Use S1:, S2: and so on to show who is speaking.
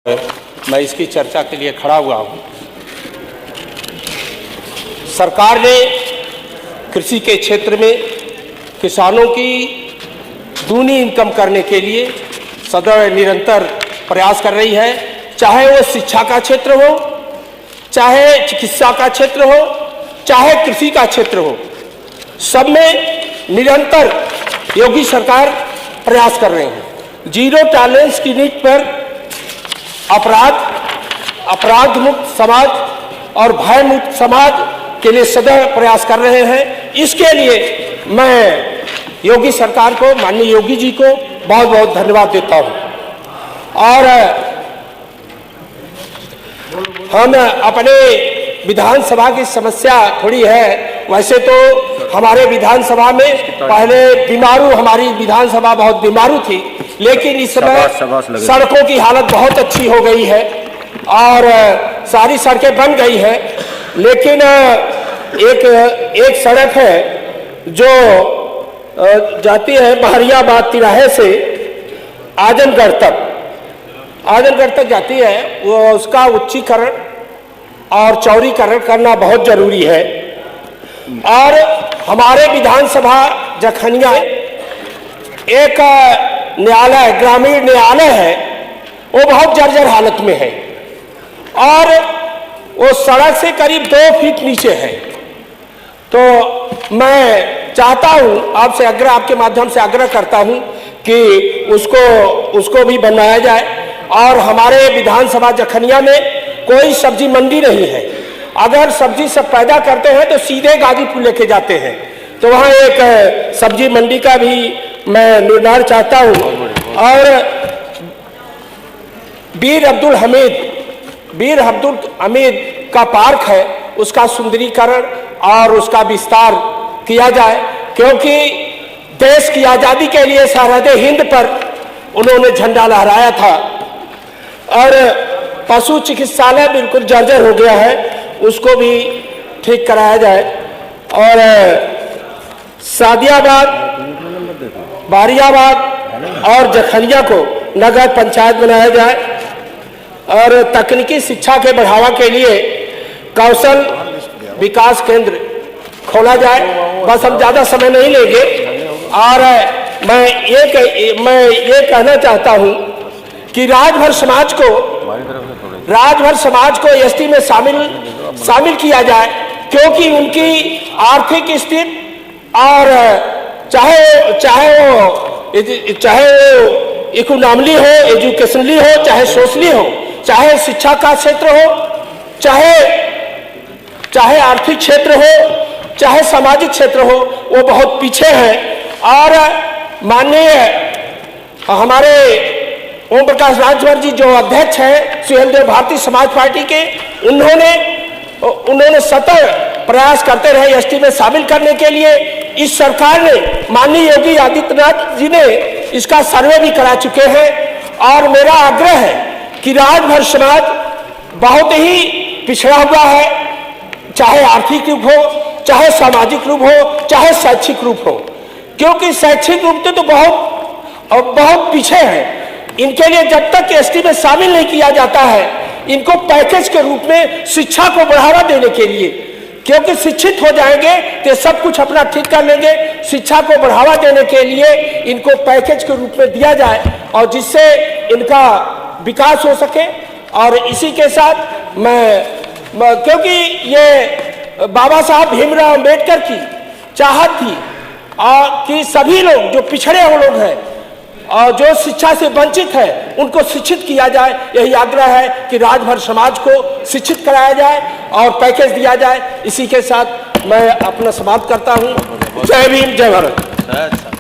S1: मैं इसकी चर्चा के लिए खड़ा हुआ हूं। सरकार ने कृषि के क्षेत्र में किसानों की दूनी इनकम करने के लिए सदैव निरंतर प्रयास कर रही है, चाहे वो शिक्षा का क्षेत्र हो, चाहे चिकित्सा का क्षेत्र हो, चाहे कृषि का क्षेत्र हो, सब में निरंतर योगी सरकार प्रयास कर रहे हैं। जीरो टॉलरेंस की नीति पर अपराध मुक्त समाज और भय मुक्त समाज के लिए सदैव प्रयास कर रहे हैं। इसके लिए मैं योगी सरकार को, माननीय योगी जी को बहुत बहुत धन्यवाद देता हूं। और हम अपने विधानसभा की समस्या थोड़ी है, वैसे तो हमारे विधानसभा में पहले बीमारू, हमारी विधानसभा बहुत बीमारू थी, लेकिन इस समय सड़कों की हालत बहुत अच्छी हो गई है और सारी सड़कें बन गई है। लेकिन एक सड़क है जो जाती है बहरियाबाद तिराहे से आजमगढ़ तक जाती है, वो उसका उच्चीकरण और चौड़ीकरण करना बहुत जरूरी है। और हमारे विधानसभा जखनिया एक न्यायालय, ग्रामीण न्यायालय है, वो बहुत जर्जर हालत में है और वो सड़क से करीब 2 फीट नीचे है। तो मैं चाहता हूं, आपके माध्यम से आग्रह करता हूं कि उसको भी बनाया जाए। और हमारे विधानसभा जखनिया में कोई सब्जी मंडी नहीं है। अगर सब्जी सब पैदा करते हैं तो सीधे गाजीपुर लेके जाते हैं, तो वहाँ एक सब्जी मंडी का भी मैं निर्माण चाहता हूँ। और वीर अब्दुल हमीद का पार्क है, उसका सुंदरीकरण और उसका विस्तार किया जाए, क्योंकि देश की आज़ादी के लिए सरहद हिंद पर उन्होंने झंडा लहराया था। और पशु चिकित्सालय बिल्कुल जर्जर हो गया है, उसको भी ठीक कराया जाए। और सादियाबाद, बारियाबाद और जखनिया को नगर पंचायत बनाया जाए। और तकनीकी शिक्षा के बढ़ावा के लिए कौशल विकास केंद्र खोला जाए। बस हम ज़्यादा समय नहीं लेंगे। और मैं ये कहना चाहता हूँ कि राजभर समाज को एसटी में शामिल किया जाए, क्योंकि उनकी आर्थिक स्थिति और चाहे वो इकोनॉमिकली हो, एजुकेशनली हो, चाहे सोशली हो, चाहे शिक्षा का क्षेत्र हो, चाहे आर्थिक क्षेत्र हो, चाहे सामाजिक क्षेत्र हो, वो बहुत पीछे है। और माननीय हमारे ओम प्रकाश राजभर जी जो अध्यक्ष हैं सुहेलदेव भारतीय समाज पार्टी के, उन्होंने सतत प्रयास करते रहे एसटी में शामिल करने के लिए। इस सरकार ने, माननीय योगी आदित्यनाथ जी ने इसका सर्वे भी करा चुके हैं। और मेरा आग्रह है कि राजभर समाज बहुत ही पिछड़ा हुआ है, चाहे आर्थिक रूप हो, चाहे सामाजिक रूप हो, चाहे शैक्षिक रूप हो, क्योंकि शैक्षिक रूप से तो बहुत पीछे है। इनके लिए जब तक एसटी में शामिल नहीं किया जाता है, इनको पैकेज के रूप में शिक्षा को बढ़ावा देने के लिए, क्योंकि शिक्षित हो जाएंगे तो सब कुछ अपना ठीक कर लेंगे। शिक्षा को बढ़ावा देने के लिए इनको पैकेज के रूप में दिया जाए और जिससे इनका विकास हो सके। और इसी के साथ क्योंकि ये बाबा साहब भीमराव अम्बेडकर की चाहत थी कि सभी लोग जो पिछड़े हुए लोग हैं और जो शिक्षा से वंचित है, उनको शिक्षित किया जाए। यही आग्रह है कि राजभर समाज को शिक्षित कराया जाए और पैकेज दिया जाए। इसी के साथ मैं अपना समाप्त करता हूँ। जय भीम, जय भारत।